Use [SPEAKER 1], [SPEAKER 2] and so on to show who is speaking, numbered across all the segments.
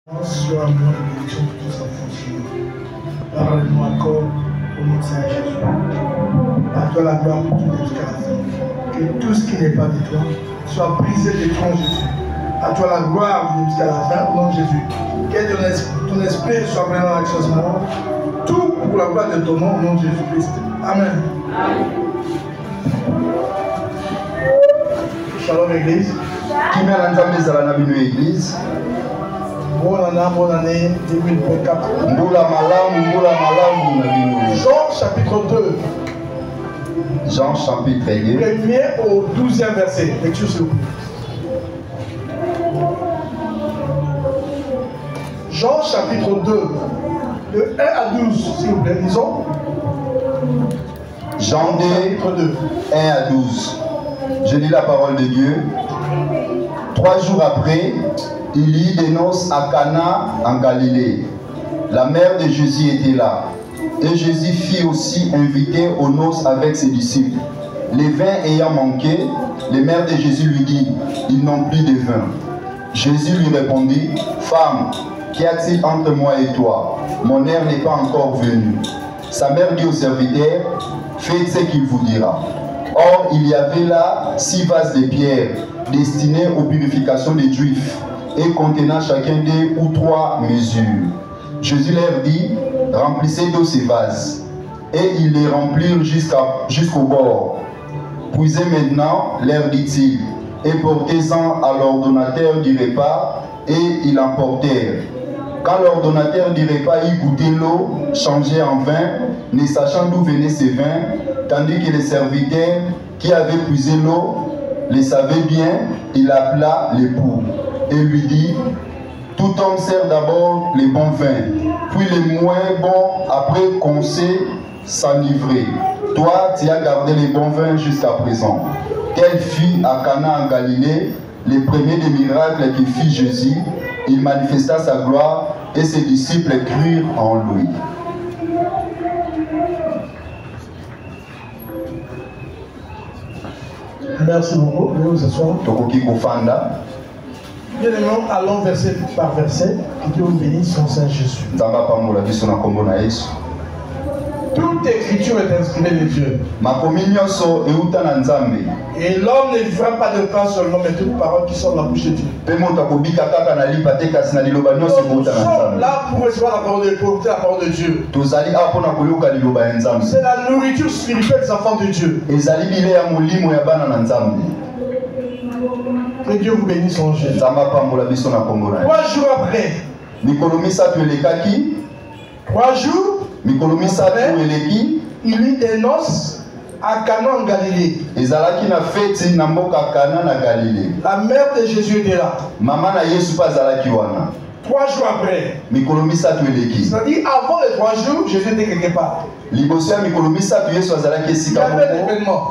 [SPEAKER 1] Soit un bon bénédiction pour tout ça fonctionne. Parle-nous encore au nom de Saint Jésus. À toi la gloire pour tout jusqu'à la fin. Que tout ce qui n'est pas de toi soit brisé de ton Jésus. À toi la gloire jusqu'à la fin au nom de Jésus. Que ton esprit soit vraiment en action ce moment. Tout pour la gloire de ton nom au nom de Jésus-Christ. Amen. Shalom Église.
[SPEAKER 2] Qui met l'ensemble des église.
[SPEAKER 1] Bonne année 2024. Jean chapitre 2.
[SPEAKER 2] Jean chapitre 2.
[SPEAKER 1] Premier au 12e verset. Lecture s'il vous plaît. Jean chapitre 2. De 1 à 12, s'il vous plaît, disons.
[SPEAKER 2] Jean 2, 1 à 12. Je lis la parole de Dieu. 3 jours après, il y eut des noces à Cana en Galilée. La mère de Jésus était là. Et Jésus fit aussi inviter aux noces avec ses disciples. Les vins ayant manqué, les mères de Jésus lui dit, ils n'ont plus de vin. Jésus lui répondit, femme, qu'y a-t-il entre moi et toi? Mon heure n'est pas encore venue. Sa mère dit au serviteur, faites ce qu'il vous dira. Or, il y avait là 6 vases de pierre destinés aux purifications des Juifs et contenant chacun 2 ou 3 mesures. Jésus leur dit, remplissez d'eau ces vases. Et ils les remplirent jusqu'au bord. Puisez maintenant, leur dit-il, et portez-en à l'ordonnateur du repas, et ils l'emportèrent. Quand l'ordonnateur du repas y goûtait l'eau changée en vin, ne sachant d'où venait ce vin, tandis que les serviteurs qui avaient puisé l'eau le savaient bien, il appela l'époux et lui dit, tout homme sert d'abord les bons vins, puis les moins bons après qu'on sait s'enivrer. Toi, tu as gardé les bons vins jusqu'à présent. Telle fut à Cana en Galilée le premier des miracles que fit Jésus. Il manifesta sa gloire et ses disciples crurent en lui.
[SPEAKER 1] Merci beaucoup. Veuillez vous asseoir. Bien aimé, allons verset par verset. Que Dieu vous bénisse son Saint Jésus. Toute écriture est inspirée de Dieu. Et l'homme ne vivra pas de pain seulement, mais toutes paroles qui sortent de la bouche de Dieu. Nous sommes là pour recevoir la parole de Dieu, pour écouter la parole de Dieu. C'est la nourriture spirituelle des enfants de Dieu. Que Dieu vous bénisse en Jésus. 3 jours après. 3 jours. Il y eut des noces à Cana en Galilée. La mère de Jésus était là. 3 jours après. C'est-à-dire avant les 3 jours, Jésus était quelque part. Il y avait l'événement.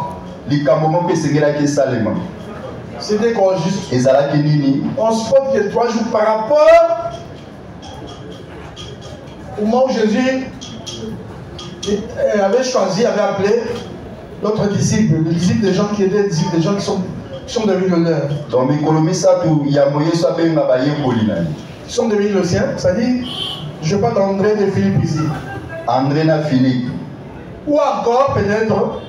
[SPEAKER 1] C'était quoi juste? On se pose que 3 jours par rapport au moment où Jésus avait choisi, avait appelé d'autres disciples, les disciples des gens qui étaient des disciples, des gens qui sont devenus le leur. Ils sont devenus le sien, c'est-à-dire, je parle d'André de Philippe ici.
[SPEAKER 2] André na Philippe.
[SPEAKER 1] Ou encore peut-être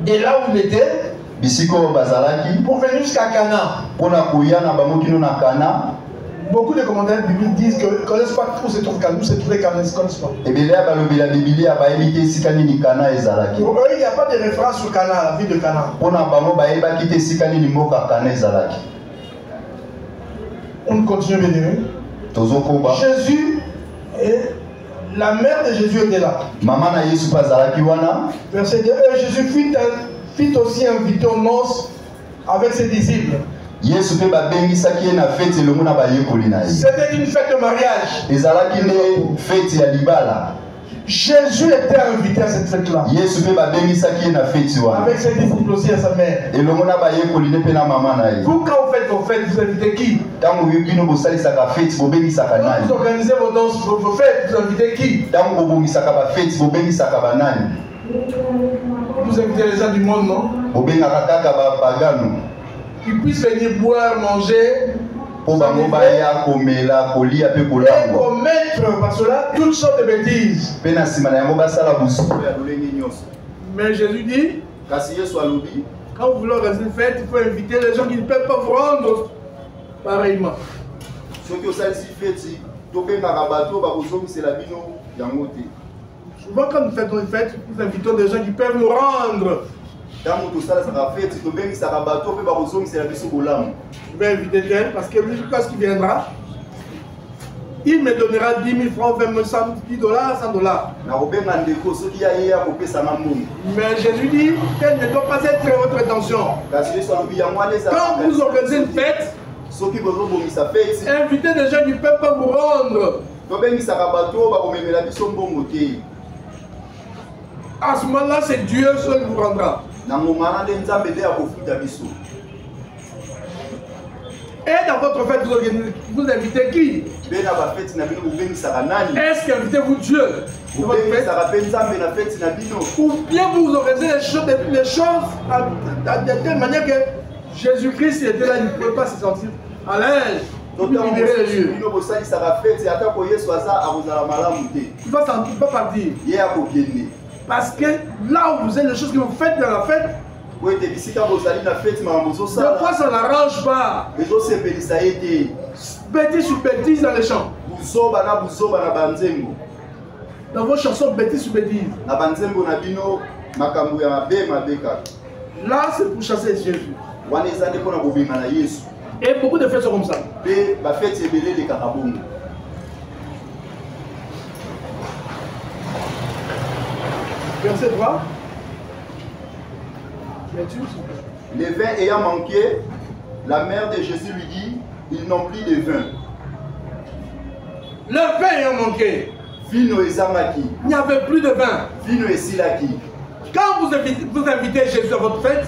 [SPEAKER 1] de là où il était. Pour venir jusqu'à Cana. Beaucoup de commentaires bibliques disent qu'ils ne connaissent pas où se trouve Cana, où se trouve Cana, ils ne connaissent pas. Pour eux, il n'y a pas de référence sur Cana, la ville de Cana. On continue, bien aimé. Jésus et la mère de Jésus était là. Verset 2, Jésus fit aussi inviter aux noces avec ses disciples. C'était une fête de mariage. Jésus était invité à cette fête-là. Avec ses disciples aussi à sa mère. Vous, quand vous faites vos fêtes, vous invitez qui? Quand vous organisez vos danses, vos fêtes, vous invitez qui? Vous invitez les gens du monde, non? Qu'ils puissent venir boire, manger. Et commettre par cela toutes sortes de bêtises. Mais Jésus dit, quand vous voulez organiser une fête, il faut inviter les gens qui ne peuvent pas vous rendre pareillement. Souvent quand nous faisons une fête, nous invitons des gens qui peuvent nous rendre. Je vais inviter tel parce que lui, quand il viendra, il me donnera 10 000 francs, 20 000, 10 dollars, 100 dollars. Mais Jésus dit qu'elle ne doit pas être votre intention. Quand vous organisez une fête, invitez des gens qui ne peuvent pas vous rendre. À ce moment-là, c'est Dieu seul qui vous rendra. Et dans votre fête, vous invitez qui? Est-ce qu'invitez-vous Dieu dans votre fête? Ou bien vous organisez les choses de telle manière que Jésus-Christ était là, il ne pouvait pas se sentir à l'aise. Il va partir. Parce que là où vous êtes, les choses que vous faites dans la fête, des fois ça n'arrange pas. Bêtise sur bêtise dans les chants. Dans vos chansons, bêtise sur bêtise. Là, c'est pour chasser Jésus. Et beaucoup de fêtes sont comme ça. Verset 3.
[SPEAKER 2] Les vins ayant manqué, la mère de Jésus lui dit, ils n'ont plus de vin.
[SPEAKER 1] Le vin ayant manqué,
[SPEAKER 2] il
[SPEAKER 1] n'y avait plus de vin. Quand vous invitez Jésus à votre fête,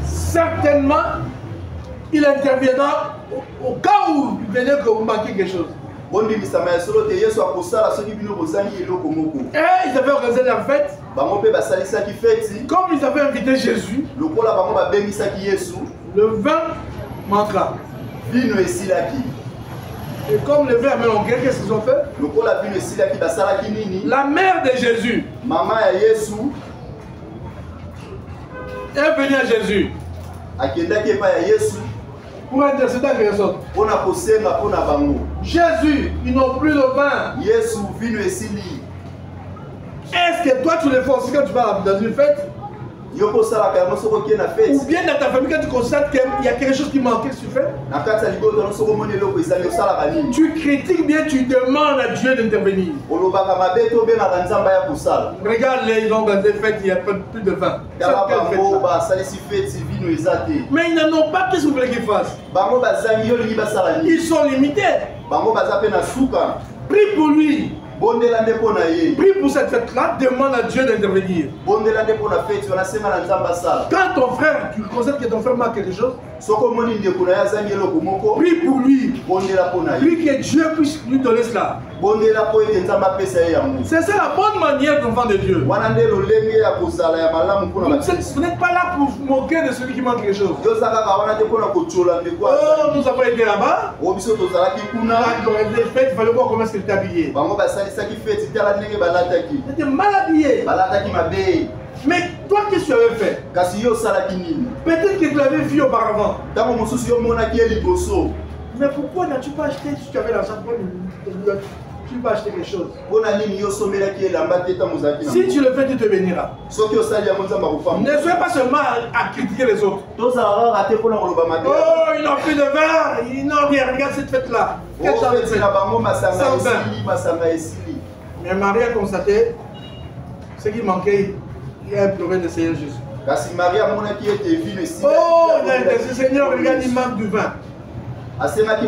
[SPEAKER 1] certainement, il interviendra au cas où il venait que vous manquez quelque chose. Et ils avaient organisé la fête. Comme ils avaient invité Jésus, le vin manquera. Et comme le vin avait manqué, qu'est-ce qu'ils ont fait? La mère de Jésus est venue à Jésus pour intercéder à quelque chose. Jésus, ils n'ont plus de vin. Est-ce que toi tu le fais aussi quand tu vas dans une fête? Ou bien dans ta famille, quand tu constates qu'il y a quelque chose qui manque, qu'est-ce que tu fais? Tu critiques bien, tu demandes à Dieu d'intervenir. Regarde, ils ont dans des fêtes, il n'y a plus de vin. Mais ils n'en ont pas, qu'est-ce que vous voulez qu'ils fassent? Ils sont limités. Prie pour lui. Prie pour cette fête-là, demande à Dieu d'intervenir. Quand ton frère, tu constates que ton frère manque quelque chose, prie pour lui. Prie que Dieu puisse lui donner cela. C'est ça la bonne manière d'enfant de Dieu. Vous n'êtes pas là pour vous moquer de celui qui manque quelque chose. Oh, nous avons été là-bas. Dans les fêtes, il fallait voir comment il était habillé. Il était mal habillé. Mais toi, qu'est-ce que tu avais fait? Peut-être que tu l'avais vu auparavant. Mais pourquoi n'as-tu pas acheté si tu avais l'argent? Tu vas acheter quelque chose. Si tu le fais, tu te béniras. Ne sois pas seulement à critiquer les autres. Oh, ils n'ont plus de vin, ils n'ont rien. Regarde cette fête-là. Quelle genre de fête? Sans vin. Mais Marie a constaté ce qui manquait. Il a imploré le Seigneur Jésus. Oh, il a dit, Seigneur, regarde, il manque du vin. Verset 4.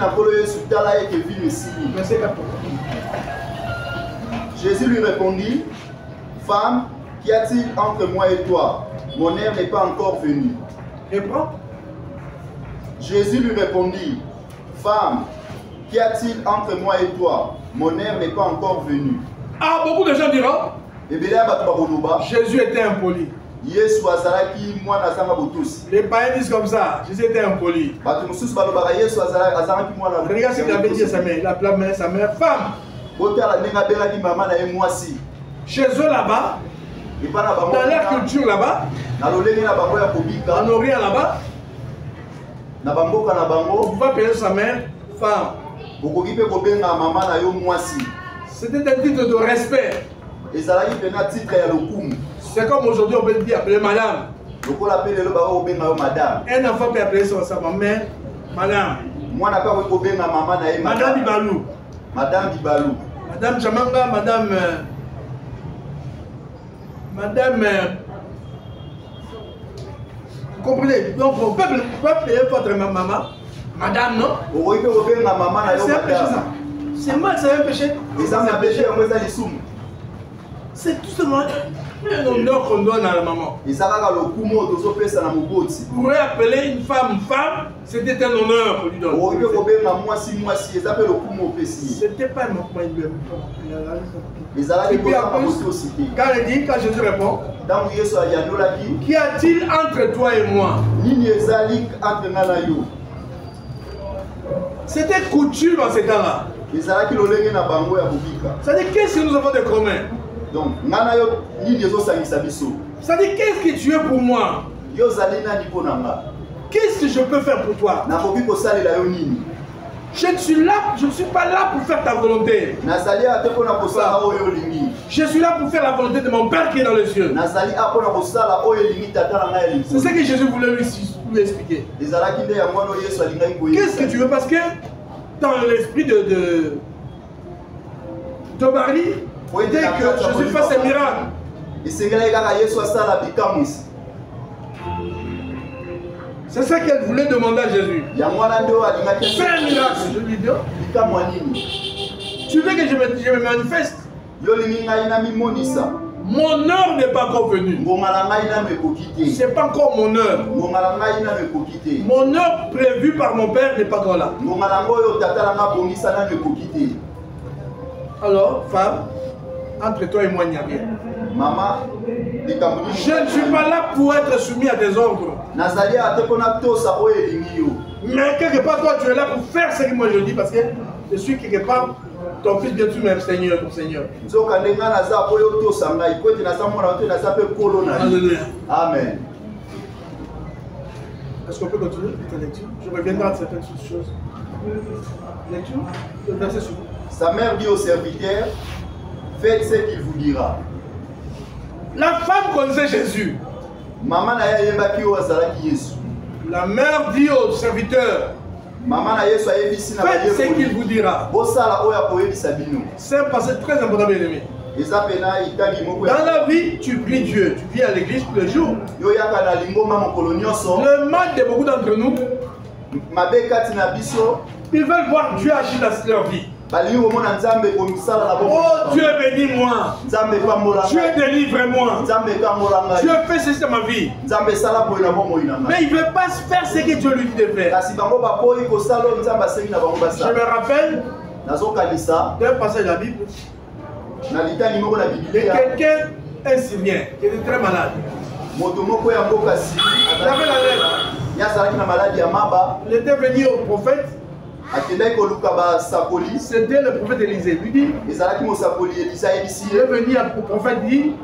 [SPEAKER 2] Jésus lui répondit, femme, qu'y a-t-il entre moi et toi? Mon heure n'est pas encore venue.
[SPEAKER 1] Reprends.
[SPEAKER 2] Jésus lui répondit, femme, qu'y a-t-il entre moi et toi? Mon heure n'est pas encore venue.
[SPEAKER 1] Ah, beaucoup de gens diront, Jésus était impoli.
[SPEAKER 2] Yesu azalaki mwana zanga botusi.
[SPEAKER 1] Les païens disent comme ça, Jésus était impoli.
[SPEAKER 2] Batu mususu balobaka Yesu azalaki mwana.
[SPEAKER 1] Regarde ce qu'il avait dit à sa mère, il a appelé sa mère femme.
[SPEAKER 2] Botala ndenge abelaki mama na ye mwasi.
[SPEAKER 1] Chez eux là-bas, dans leur culture là-bas, en Orient là-bas, on pouvait appeler sa mère femme. C'était un titre de respect. C'est comme aujourd'hui on peut dire appeler madame. Un enfant peut appeler sa mère madame. Madame Dibalou.
[SPEAKER 2] Madame Dibalou.
[SPEAKER 1] Madame Chamanga, vous comprenez? Donc on peut appeler votre maman, madame, non? C'est un péché ça. C'est mal, c'est un péché. C'est tout simplement un honneur qu'on donne à la maman. Vous pouvez appeler une femme femme, c'était un honneur qu'on lui donne. C'était pas un manquement. Et puis en plus, quand Jésus répond, qu'y a-t-il entre toi et moi? C'était coutume en ces temps-là. C'est-à-dire, qu'est-ce que nous avons de commun?
[SPEAKER 2] Donc,
[SPEAKER 1] c'est-à-dire, qu'est-ce que tu es pour moi? Qu'est-ce que je peux faire pour toi? Je ne suis pas là pour faire ta volonté. Je suis là pour faire la volonté de mon Père qui est dans les cieux. C'est ce que Jésus voulait lui expliquer. Qu'est-ce que tu veux? Parce que dans l'esprit de ton mari, dès que Jésus fasse un miracle, c'est ça qu'elle voulait demander à Jésus. Fais un miracle. Je lui dis, tu veux que je me manifeste? Mon heure n'est pas encore venue. C'est pas encore mon heure. Mon heure prévue par mon Père n'est pas encore là. Alors, femme, entre toi et moi, il n'y a rien. Je ne suis pas là pour être soumis à tes ordres. Mais quelque part, toi, tu es là pour faire ce que moi je dis parce que je suis quelque part ton fils, bien sûr, même Seigneur, ton Seigneur. Alléluia.
[SPEAKER 2] Amen.
[SPEAKER 1] Est-ce qu'on peut continuer ta lecture? Je reviendrai à certaines choses. Lecture, le verset suivant.
[SPEAKER 2] Sa mère dit au serviteur, faites ce qu'il vous dira.
[SPEAKER 1] La femme connaissait Jésus. La mère dit au serviteur, faites ce qu'il vous dira. C'est un passage très important, bien aimé. Dans la vie, tu pries Dieu. Tu viens à l'église tous les jours. Le mal de beaucoup d'entre nous, ils veulent voir Dieu agir dans leur vie. Oh Dieu bénis-moi. Dieu délivre-moi. Dieu fait ceci dans ma vie. Mais il ne veut pas faire ce que Dieu lui dit de faire. Je me rappelle d'un passage de la Bible de quelqu'un, un Syrien, qui était très malade. Il avait la lèvre. Il était venu au prophète. C'était le prophète Élisée. Lui dit, il est venu au prophète dit,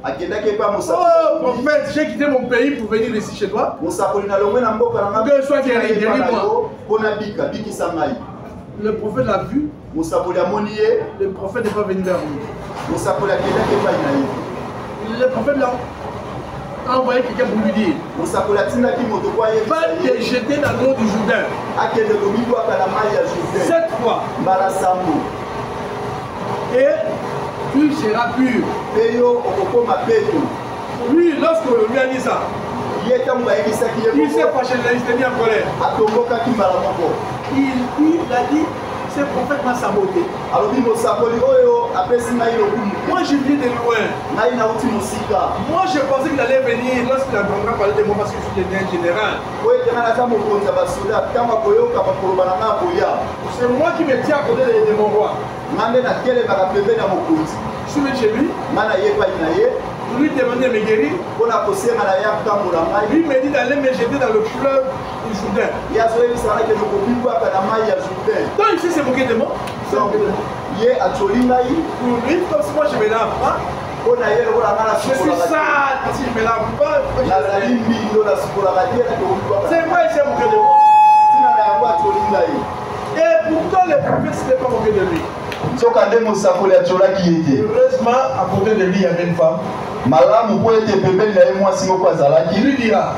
[SPEAKER 1] oh prophète, j'ai quitté mon pays pour venir ici chez toi. Que sois guéri, guéris-moi. Le prophète l'a vu. Le prophète n'est pas venu vers lui. Le prophète l'a envoyé quelqu'un pour lui dire, va te jeter dans l'eau du Jourdain. Cette fois. Et tu seras pur. Lui, lorsqu'on lui a dit ça, il s'est fâché, il s'est mis en colère. Il a dit, ce prophète m'a saboté. Moi je viens de loin. Moi je pensais qu'il allait venir lorsqu'il entendra parler de moi parce que je suis le général. C'est moi qui me tiens à côté de mon roi. Je suis venu chez lui. lui demander de me guérir. Lui me dit d'aller me jeter dans le fleuve du Jourdain. Donc il s'est moqué de moi. Pour lui, comme si moi je me lave pas. Je suis sale, si je me lave pas. C'est moi qui s'est moqué de moi. Et pourtant le prophète s'était pas moqué de lui. Heureusement, à côté de lui, il y avait une femme. Il lui dira,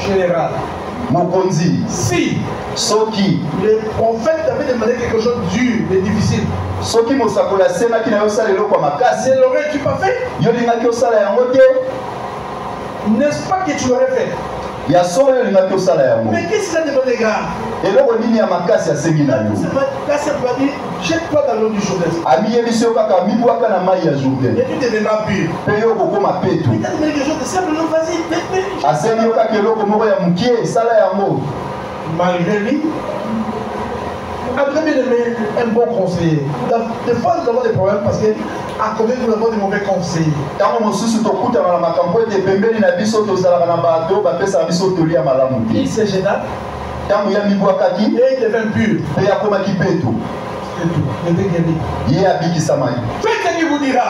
[SPEAKER 1] général, si le prophète avait demandé quelque chose de dur et difficile, ne l'aurais-tu pas fait? N'est-ce pas que tu l'aurais fait? Mais qu'est-ce qu'il a demandé grave? Et là, on dit à ma casse à Sémina. Jette-toi dans l'eau du Jourdain. Et tu deviendras pur. Mais tu as demandé quelque chose de simple, non, vas-y, malgré lui, après bien aimé, un bon conseiller. Des fois, nous avons des problèmes parce qu'à côté, nous avons des mauvais conseillers. Il s'est gêné. Et il devient pur. C'est tout. Il était guéri. Faites ce qu'il vous dira.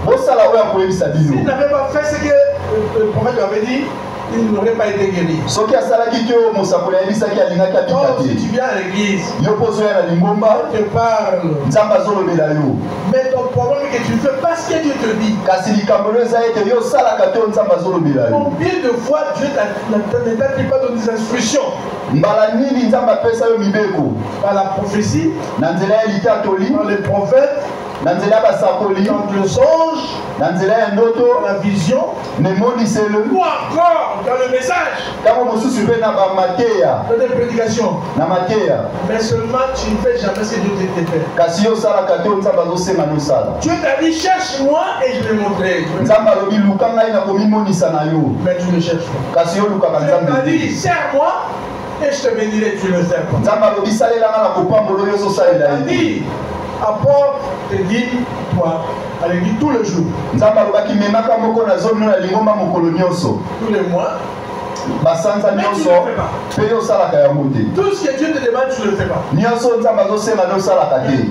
[SPEAKER 1] S'il n'avait pas fait ce que le prophète lui avait dit, il n'aurait pas été guéri. Oh, si tu viens à l'église, on te parle. Mais ton problème est que tu ne fais pas ce que Dieu te dit. Combien de fois Dieu ne t'a pas donné des instructions? Par la prophétie, par les prophètes, dans le songe, dans la vision, ou encore dans le message, dans les prédications. Mais seulement tu ne fais jamais ce que Dieu te fait. Dieu t'a dit cherche-moi et je vais montrer. Mais tu ne cherches pas. Dieu t'a dit serre-moi et je te bénirai, tu ne sers pas. Dieu t'a dit apporte tes dîmes, toi, à l'église tous les jours. Tous les mois. Mais tu ne le fais pas. Tout ce que Dieu te demande, tu ne le fais pas.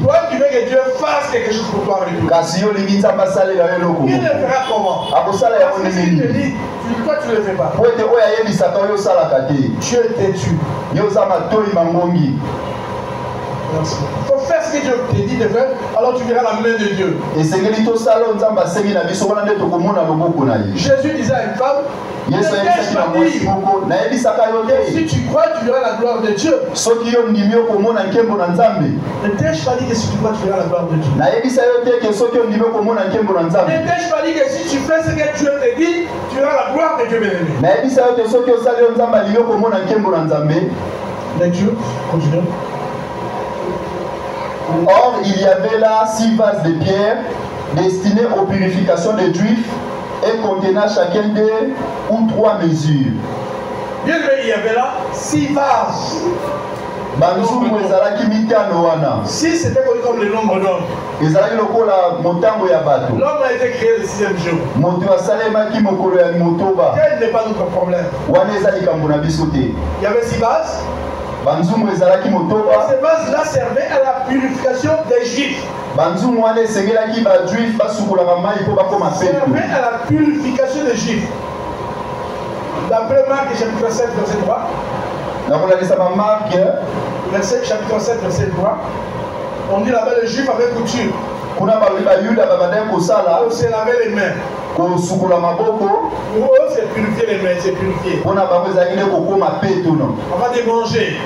[SPEAKER 1] Toi, tu veux que Dieu fasse quelque chose pour toi avec lui. Il le fera comment? Parce que s'il te dit, toi, tu ne le fais pas. Tu es têtu. Il faut faire ce que Dieu te dit de faire, alors tu verras la main de Dieu. Jésus disait à une femme, si tu crois, tu verras la gloire de Dieu. Ne t'ai-je pas dit que si tu crois, tu verras la gloire de Dieu? Ne t'ai-je pas dit que si tu fais ce que Dieu te dit, tu verras la gloire de Dieu, bien-aimé? Lecture, continue.
[SPEAKER 2] Or, il y avait là 6 vases de pierre destinés aux purifications des Juifs et contenant chacun d'eux ou 3 mesures.
[SPEAKER 1] Bien, il y avait là 6 vases. 6 c'était comme le nombre d'hommes. L'homme a été créé le 6e jour. Quel n'est pas notre problème? Il y avait 6 vases. Ces vases-là servaient à la purification des Juifs. Servaient à la purification des Juifs. D'après Marc chapitre 7, verset 3. Chapitre 7, verset 3. On dit là-bas les Juifs avaient coutume. On se lavait les mains. Pour eux, c'est purifier les mains, c'est purifier. Avant de manger,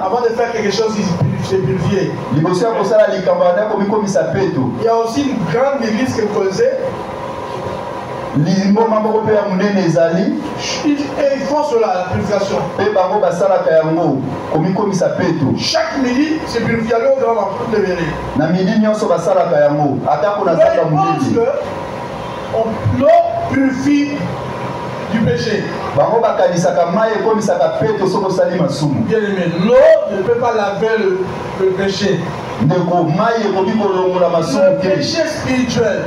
[SPEAKER 1] avant de faire quelque chose, c'est purifier. Il y a aussi une grande église que vous connaissez. Et ils font cela, la purification. Chaque midi, c'est purifié. Alors, on va tout lever. L'eau purifie du péché. Bien aimé, l'eau ne peut pas laver le péché. Le péché spirituel.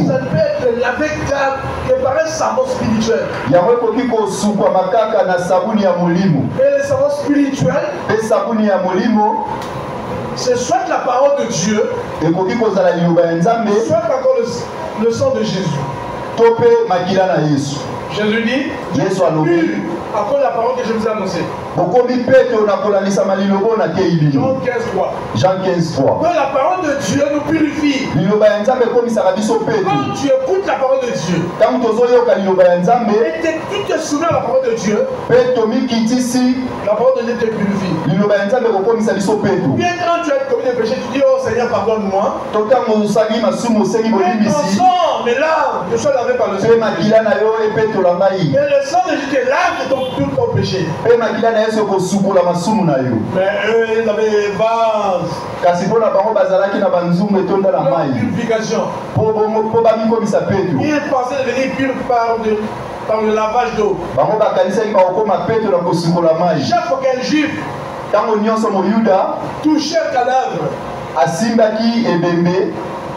[SPEAKER 2] Ça peut
[SPEAKER 1] être lavé que par un savon spirituel. Et le savon spirituel, c'est soit la parole de Dieu, soit encore le sang de Jésus. Jésus dit, après la parole que je vous ai annoncée.
[SPEAKER 2] Jean 15:3.
[SPEAKER 1] Que la parole de Dieu nous purifie. Quand tu écoutes la parole de Dieu, et tu te souviens de la parole de Dieu, la parole de Dieu te purifie. Bien quand tu as commis des péchés, tu dis, oh Seigneur, pardonne-moi. Mais là, je suis lavé par le sang. Et le sang de Jésus te lave de tout ton péché. Mais eux, ils avaient des vases. Purification. Ils pensaient devenir purs par le lavage d'eau. Chaque fois qu'un juif touchait le cadavre,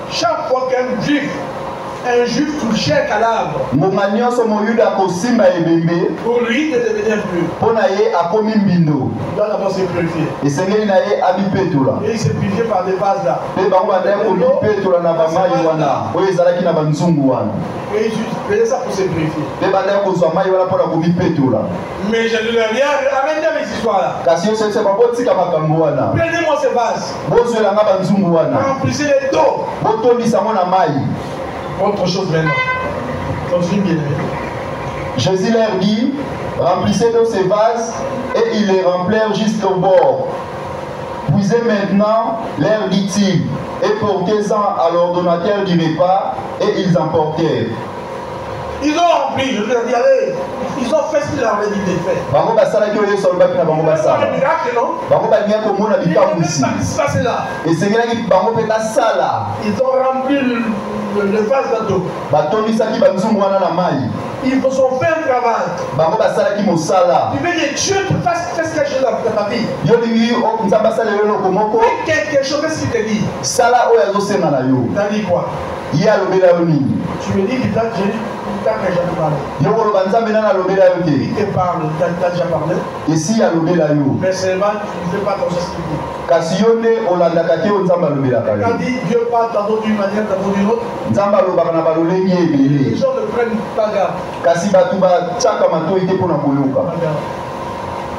[SPEAKER 1] chaque fois qu'un juif touchait un cadavre, pour lui de devenir pur, il doit d'abord se purifier. Et il s'est purifié par des vases là. Et il faisait ça pour se purifier. Mais je ne lui ai rien arrêté avec cette histoire là. Prenez-moi ces vases, remplissez-les d'eau. Autre chose maintenant. Continue bien.
[SPEAKER 2] Jésus leur dit, remplissez de ces vases, et ils les remplirent jusqu'au bord. Puisez maintenant, leur dit-il, et portez-en à l'ordonnateur du repas, et ils emportèrent.
[SPEAKER 1] Ils ont rempli, je leur dis, allez, ils ont fait ce qu'ils avaient dit de faire. C'est un miracle, non? Ils ont passé là. Ils ont rempli le vase d'eau. Ils ont fait un travail. Tu veux que Dieu te fasse quelque chose dans ta vie. Fais quelque chose, qu'est-ce qu'il te dit? T'as dit quoi? Tu me dis qu'il t'a déjà parlé. Il te parle, t'as déjà parlé. Mais seulement tu ne fais pas ton geste qu'il dit. Quand dit Dieu parle tantôt d'une manière, tantôt d'une autre, les gens ne prennent pas garde.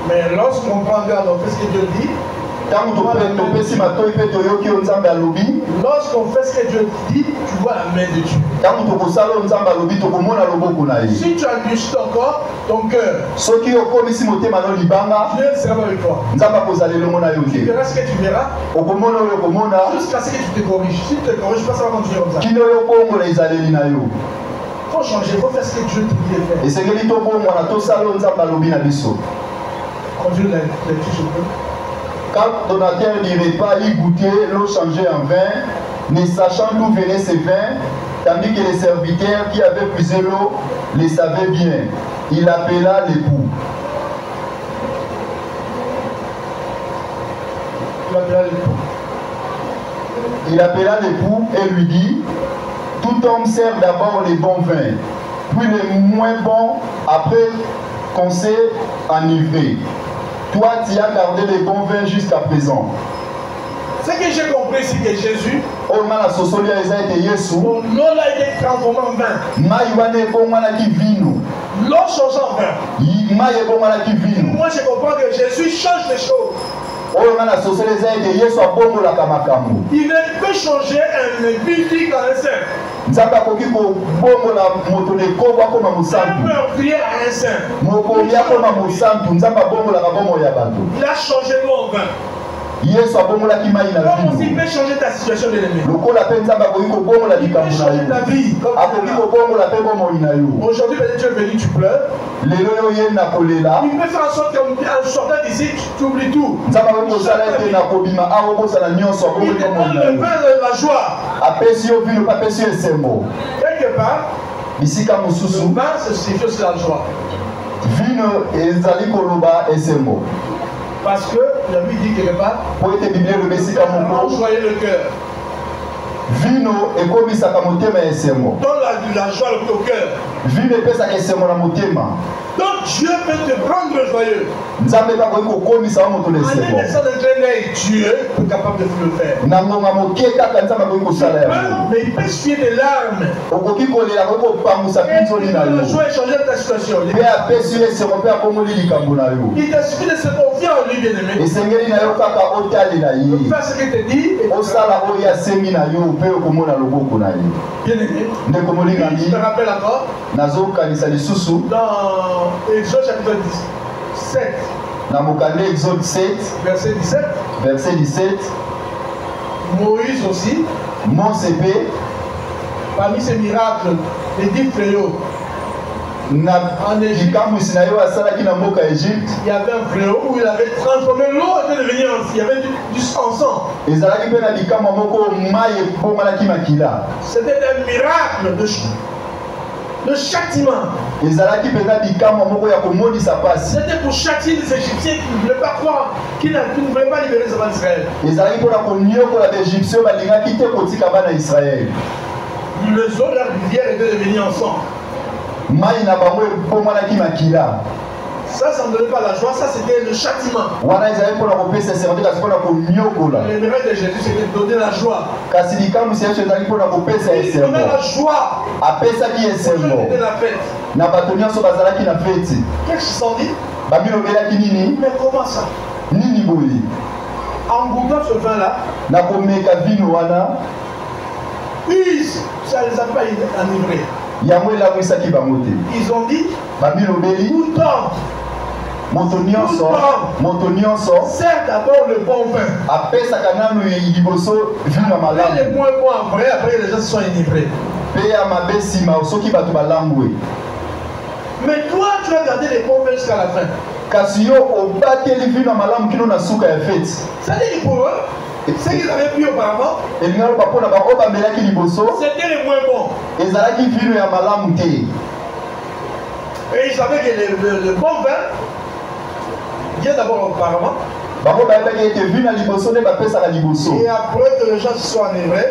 [SPEAKER 1] Mais lorsqu'on prend garde, on fait ce que Dieu dit. Lorsqu'on fait ce que Dieu dit, tu vois la main de Dieu. Si tu ajustes encore ton cœur, Dieu sera avec toi. Tu verras ce que tu verras jusqu'à ce que tu te corriges. Si tu te corriges pas, ça va continuer comme ça. Il faut changer, il faut faire ce que Dieu te dit de faire. Conduire la lecture, je peux.
[SPEAKER 2] Quand donateur du repas y goûtait l'eau changée en vin, ne sachant d'où venait ce vin, tandis que les serviteurs qui avaient puisé l'eau le savaient bien, il appela l'époux. Il appela l'époux et lui dit, tout homme sert d'abord les bons vins, puis les moins bons après qu'on s'est enivré. Toi, tu as gardé les bons vins jusqu'à présent.
[SPEAKER 1] Ce que j'ai compris, c'est que Jésus,
[SPEAKER 2] son eau a été
[SPEAKER 1] transformée en vin. L'eau change en vin. Moi, je comprends que Jésus change les choses. Il ne peut changer un biblique en un saint. Un meurtrier à un saint. Il a changé l'eau en vin. Comme aussi il peut changer ta situation de l'ennemi. Il peut changer ta vie. Aujourd'hui, peut-être tu es venu, tu pleures. Il peut faire en sorte qu'en sortant d'ici, tu oublies tout. Il te donne le vin de la joie. Quelque part, le vin, c'est aussi la joie. Parce que la Bible dit quelque part,
[SPEAKER 2] enjoyer
[SPEAKER 1] le cœur.
[SPEAKER 2] Vino ekomisaka motema ya esengo.
[SPEAKER 1] Donne la joie au cœur.
[SPEAKER 2] Vino epesaka esengo na motema.
[SPEAKER 1] Donc Dieu peut te rendre joyeux.
[SPEAKER 2] Nzambe bakoki kokomisa moto na esengo.
[SPEAKER 1] Dieu est capable de le faire.
[SPEAKER 2] Na ngonga moke kaka Nzambe bakoki kosala yango.
[SPEAKER 1] Mais il peut essuyer des larmes.
[SPEAKER 2] Okoki kolela koki kopangusa pinzoli na yo.
[SPEAKER 1] Il peut changer ta situation.
[SPEAKER 2] Mpe apesi yo esengo mpe akomoli likambo na yo.
[SPEAKER 1] Il te suffit de se confier en lui, bien-aimé.
[SPEAKER 2] Esengeli na yo kaka otalela ye.
[SPEAKER 1] Fais ce qu'il te dit.
[SPEAKER 2] Osala oyo asengi na yo mpe okomona loboko na ye.
[SPEAKER 1] Bien-aimé.
[SPEAKER 2] Ndeko molingami.
[SPEAKER 1] Je te rappelle encore.
[SPEAKER 2] Nazokanisa lisusu.
[SPEAKER 1] Dans Exode chapitre 17.
[SPEAKER 2] Na mokande Exode 7.
[SPEAKER 1] Verset 17.
[SPEAKER 2] Verset 17.
[SPEAKER 1] Moïse aussi.
[SPEAKER 2] Mose epé.
[SPEAKER 1] Parmi ces miracles, les 10 fléaux.
[SPEAKER 2] En Égypte, il
[SPEAKER 1] y avait un fléau où il avait transformé l'eau et devenu il y avait du sang. C'était un miracle de châtiment. C'était pour châtier les Égyptiens qui ne voulaient pas croire, qui ne voulaient pas libérer les enfants d'Israël. Les eaux de la rivière étaient devenues en sang. Ça ne donnait pas la joie, ça c'était le châtiment. Le miracle de Jésus c'était de donner la joie. Il donnait la joie. C'était la fête. Qu'est-ce qu'ils se sont dit? Mais comment ça? En goûtant ce vin-là, ça ne les a pas enivrés. Ils ont dit, c'est d'abord le bon vin. Les moins bons après les gens se sont enivrés. Mais toi, tu as gardé les bons vins jusqu'à la fin. C'est-à-dire pour eux, ce qu'ils avaient bu auparavant, c'était les moins bons. Et ils savaient que le bon vin vient d'abord auparavant. Et après que les gens se soient enivrés,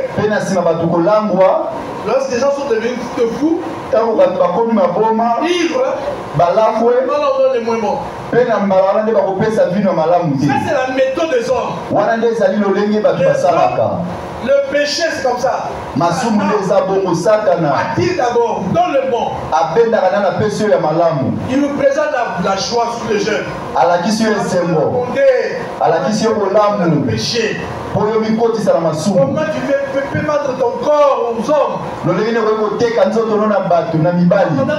[SPEAKER 1] lorsque les gens sont devenus fous, ivres, on leur donne les moins bons. Ça c'est la méthode des hommes. Le péché c'est comme ça. Attire d'abord, donne le bon. Il nous présente la joie sur les jeunes. Le péché. Comment tu peux vendre ton corps aux hommes? Pendant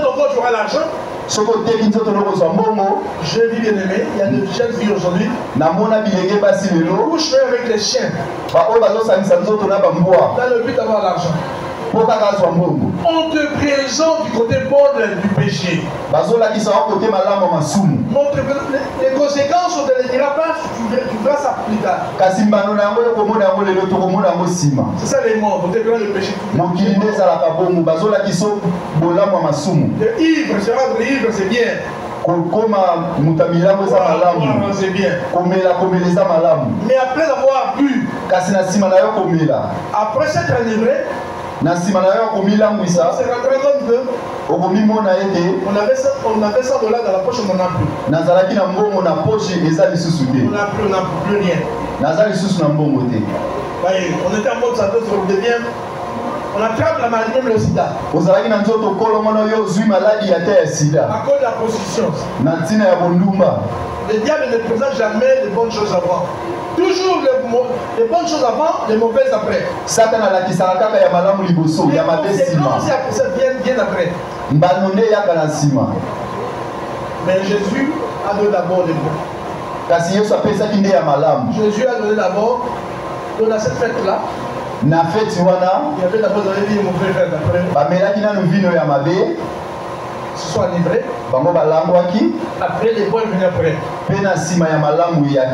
[SPEAKER 1] ton corps tu auras l'argent. Je vis bien aimé, il y a de jeunes filles aujourd'hui. Ils couchent avec les chiens. Dans le but d'avoir l'argent. On te présente du côté bon du péché. Les conséquences, on ne te les dira pas, tu verras ça plus tard. C'est ça les morts, on te présente le péché. Le ivre, se rendre ivre, c'est bien. C'est bien. Mais après avoir bu, après s'être enivré, on s'est rendu compte que on avait $100 dans la poche, on n'en a plus. On n'a plus rien. On était en mode ça on devient. On attrape la maladie, même le sida. À cause de la prostitution. Le diable ne présente jamais de bonnes choses avant. Toujours les bonnes choses avant, les mauvaises après. Les conséquences viennent après. Mais Jésus a donné d'abord les bons. Jésus a donné d'abord, dans cette fête-là, il y avait d'abord mon frère d'après. Se sont enivrés. Après, les bons est venu après.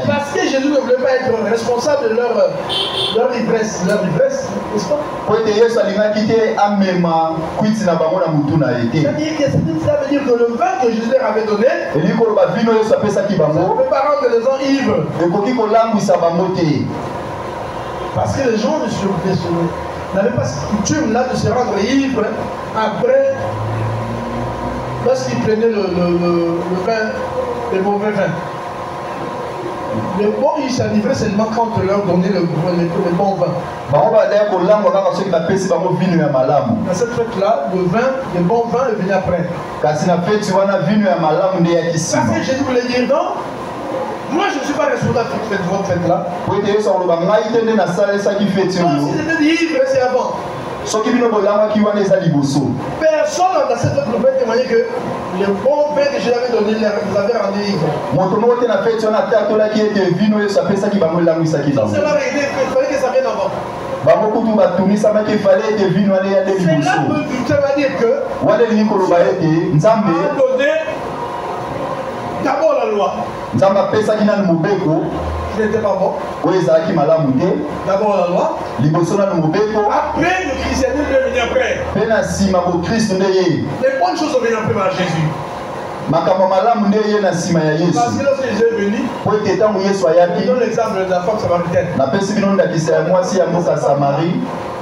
[SPEAKER 1] Parce que Jésus ne voulait pas être responsable de leur ivresse, n'est-ce pas? Ça veut dire que le vin que Jésus leur avait donné ne peut pas rendre les gens ivres. Parce que les gens n'avaient pas cette coutume là de se rendre ivres après, lorsqu'ils prenaient le vin, le mauvais vin. Les bons, ils s'enivraient seulement quand on leur donnait le bon vin. Dans cette fête-là, le bon vin est venu après. Parce que Jésus voulait dire non, moi je ne suis pas responsable de votre fête-là. Non, si c'était ivre, c'est avant. Personne dans cette fête ne peut témoigner que le bon vin que je l'avais donné, les avait rendu ivres. Cela il fallait que ça vienne avant. Cela veut dire que Dieu a donné d'abord la loi. Qui n'était pas bon. D'abord la loi. Après le christianisme est venu après. Les bonnes choses sont venues après par Jésus. Parce que lorsque Jésus est venu, je donne l'exemple de la femme samaritaine.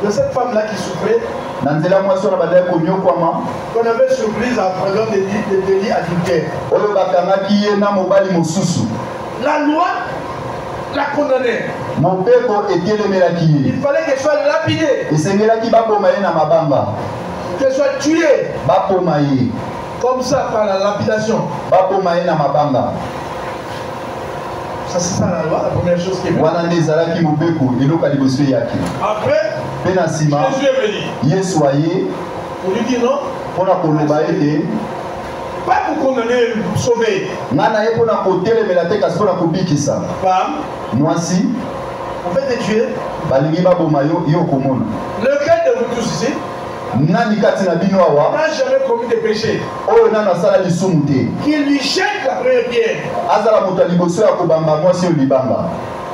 [SPEAKER 1] De cette femme-là qui souffrait, qu'on avait surprise en faisant des délits adultères. La loi la condamnée. Il fallait qu'elle soit lapidée. Qu'elle soit tuée. Comme ça par la lapidation. Ça c'est ça la loi, la première chose qui est venue. Après, Jésus est venu. Pour lui dire non. Pas pour condamner, pour sauver. Femme. En fait, est tué. Lequel de vous tous ici n'a jamais commis des péchés? Qui lui jette la première pierre.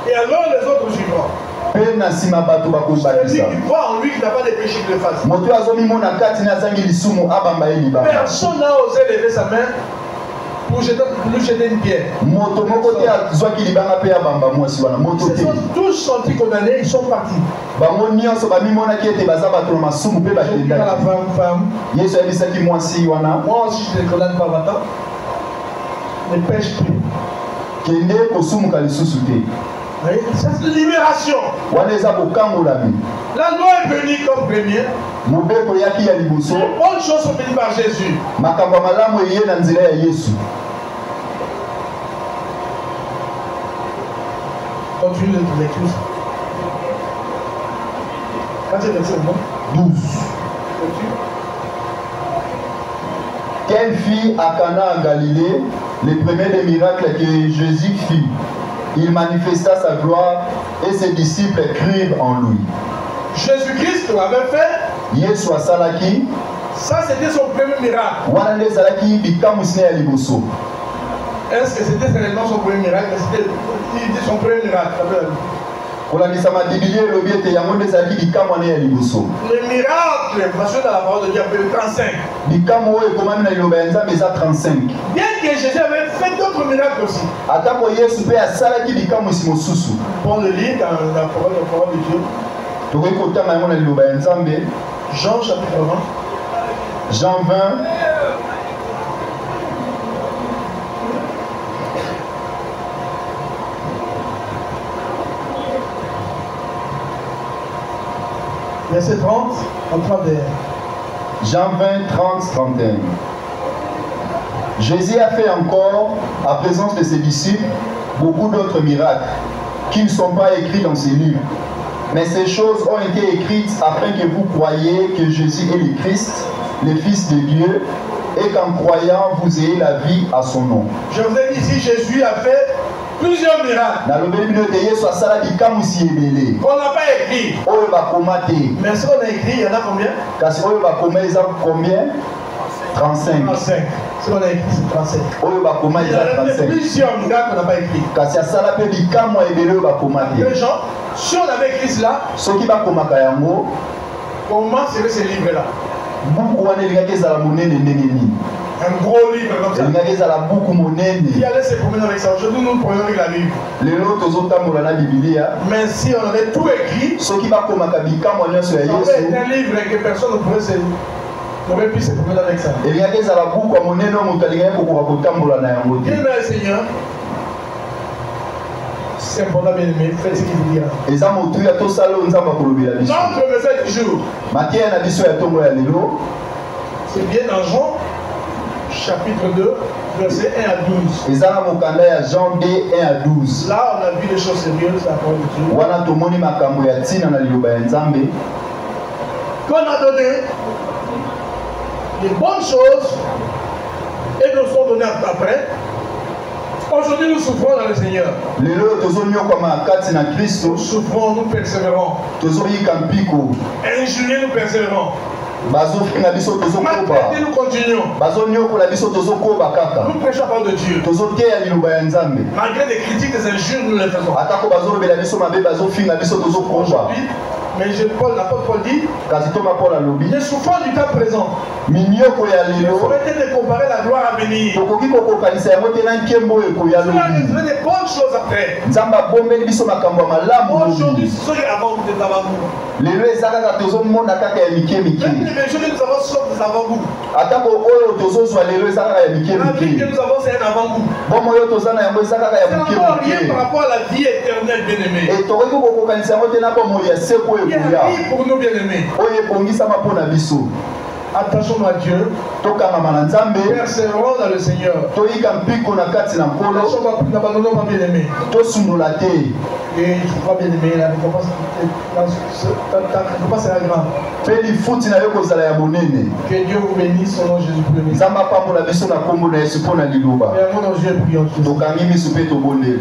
[SPEAKER 1] Et alors les autres suivront. Celui qui croit en lui qui n'a pas de péché qu'il le fasse. Personne n'a osé lever sa main pour lui jeter une pierre. Ils se sont tous sentis condamnés, ils sont partis. Je dis à la femme, moi aussi je ne condamne pas maintenant. Ne pêche plus. C'est une libération. La loi est venue comme première. Les bonnes choses sont venues par Jésus. Continue de lecture. Quand tu verset 12.
[SPEAKER 2] Qu'elle fit à Cana en Galilée le premier des miracles que Jésus fit. Il manifesta sa gloire et ses disciples crurent en lui.
[SPEAKER 1] Jésus-Christ l'avait fait. Ça c'était son premier miracle. Est-ce que c'était réellement son premier miracle? C'était son premier miracle. Le miracle, parce que dans la parole de Dieu, appelé 35. Bien que Jésus avait fait d'autres miracles aussi. On le lit dans la parole de Dieu. Jean chapitre 20.
[SPEAKER 2] Jean 20.
[SPEAKER 1] Verset 30, en train de...
[SPEAKER 2] Jean 20, 30, 31. Jésus a fait encore, à présence de ses disciples, beaucoup d'autres miracles qui ne sont pas écrits dans ces livres. Mais ces choses ont été écrites afin que vous croyiez que Jésus est le Christ, le Fils de Dieu, et qu'en croyant, vous ayez la vie à son nom.
[SPEAKER 1] Je vous ai dit ici, Jésus a fait plusieurs miracles. On n'a pas écrit. Mais ce qu'on a écrit, il y en a combien?
[SPEAKER 2] 35.
[SPEAKER 1] 35. Ce qu'on a écrit, c'est 35.
[SPEAKER 2] Oyo bakoma
[SPEAKER 1] Il y
[SPEAKER 2] eza
[SPEAKER 1] a
[SPEAKER 2] 35.
[SPEAKER 1] plusieurs miracles qu'on n'a pas écrit.
[SPEAKER 2] Kasi asala pe bikamwa ebele oyo bakoma te.
[SPEAKER 1] Les gens, si on avait écrit cela,
[SPEAKER 2] soki bakomaka yango
[SPEAKER 1] comment serait ce livre-là?
[SPEAKER 2] buku wana elingaki ezala monene ndenge nini?
[SPEAKER 1] Un gros livre comme ça.
[SPEAKER 2] elingaki ezala buku monene.
[SPEAKER 1] Qui allait se promener avec ça? Aujourd'hui, nous prenons avec la Bible.
[SPEAKER 2] lelo tozotambola na bibilia.
[SPEAKER 1] Mais si on avait tout écrit,
[SPEAKER 2] soki bakomaka bikamwa nyonso ya
[SPEAKER 1] ça aurait été
[SPEAKER 2] yesu
[SPEAKER 1] un livre que personne n'aurait pu se promener avec ça.
[SPEAKER 2] elingaki ezala buku ya monene oyo moto alingaki kokoka kotambola na yango te.
[SPEAKER 1] Bien aimé Seigneur, c'est important bien aimé, faites ce qu'il vous dira.
[SPEAKER 2] eza motuya tosala oyo nzambe akolobela biso.
[SPEAKER 1] Notre message du jour,
[SPEAKER 2] mateya na biso ya ntongo ya lelo
[SPEAKER 1] c'est bien dans Jean, chapitre 2, versets 1 à 12.
[SPEAKER 2] eza na mokanda ya Jean 2 1 à 12.
[SPEAKER 1] Là, on a vu des choses sérieuses, la parole de Dieu.
[SPEAKER 2] wana tomoni makambo ya ntina na liloba ya nzambe
[SPEAKER 1] Qu'on a donné des bonnes choses et nous sont données après. Aujourd'hui, nous souffrons dans le Seigneur.
[SPEAKER 2] lelo oyo tozonyokwama kati na
[SPEAKER 1] Nous
[SPEAKER 2] kristo
[SPEAKER 1] souffrons, nous persévérons.
[SPEAKER 2] tozoyika mpiko
[SPEAKER 1] Injuriés, nous persévérons.
[SPEAKER 2] bazofinga biso tozokoba
[SPEAKER 1] Maltraiter, nous continuons.
[SPEAKER 2] bazonyokola biso tozokoba kaka
[SPEAKER 1] Nous prêchons la parole de Dieu.
[SPEAKER 2] tozoteya liloba ya nzambe
[SPEAKER 1] Malgré des critiques, des injures, nous les faisons.
[SPEAKER 2] atako bazolobela biso mabe bazofinga biso tozokoba.
[SPEAKER 1] Aujourd'hui, mais l'apôtre Paul dit,
[SPEAKER 2] kasi toma paul alobi
[SPEAKER 1] les souffrances du temps présent,
[SPEAKER 2] minyoko ya
[SPEAKER 1] il
[SPEAKER 2] lelo
[SPEAKER 1] faut arrêter de comparer la gloire à venir.
[SPEAKER 2] tokoki kokokanisa yango te na nkembo oyo ekoya
[SPEAKER 1] Tu vas
[SPEAKER 2] lobi
[SPEAKER 1] retrouver des bonnes choses après.
[SPEAKER 2] nzambe abombeli biso makambo ya malamu
[SPEAKER 1] Aujourd'hui,
[SPEAKER 2] lobi
[SPEAKER 1] ce sont avant vous, des avant-goûts.
[SPEAKER 2] lelo eza kaka tozomona kaka ya mike
[SPEAKER 1] Même
[SPEAKER 2] mike
[SPEAKER 1] les mesures que nous avons sont des avant-goûts.
[SPEAKER 2] atako oyo tozozwa lelo eza kaka ya mike
[SPEAKER 1] La vie que
[SPEAKER 2] mike
[SPEAKER 1] nous avons, c'est un avant-goût.
[SPEAKER 2] bomo oyo toza na yango eza kaka ya
[SPEAKER 1] C'est
[SPEAKER 2] moke
[SPEAKER 1] encore rien par
[SPEAKER 2] moke
[SPEAKER 1] rapport à la vie éternelle, bien-aimée.
[SPEAKER 2] e tokoki kokokanisa yango te na bomoi ya seko oyo
[SPEAKER 1] Il y a
[SPEAKER 2] ekoya
[SPEAKER 1] la vie pour nous, bien-aimés.
[SPEAKER 2] oyo ebongisama mpo na biso
[SPEAKER 1] Attachons-nous à Dieu.
[SPEAKER 2] tokangama na nzambe
[SPEAKER 1] Persévérons dans le Seigneur.
[SPEAKER 2] toyika mpiko na kati na nkolo
[SPEAKER 1] N'abandonnons pas, bien-aimés.
[SPEAKER 2] tosundola te
[SPEAKER 1] Et je crois, bien-aimé, la récompense sera grande.
[SPEAKER 2] mpe lifuti na yo kozala ya monene
[SPEAKER 1] Que Dieu vous bénisse au nom de Jésus pour le message.
[SPEAKER 2] nzambe apambola biso na nkombo na yesu mpo na liloba
[SPEAKER 1] Et à mon nom, Dieu, prions tous.
[SPEAKER 2] tokangi miso mpe tobondeli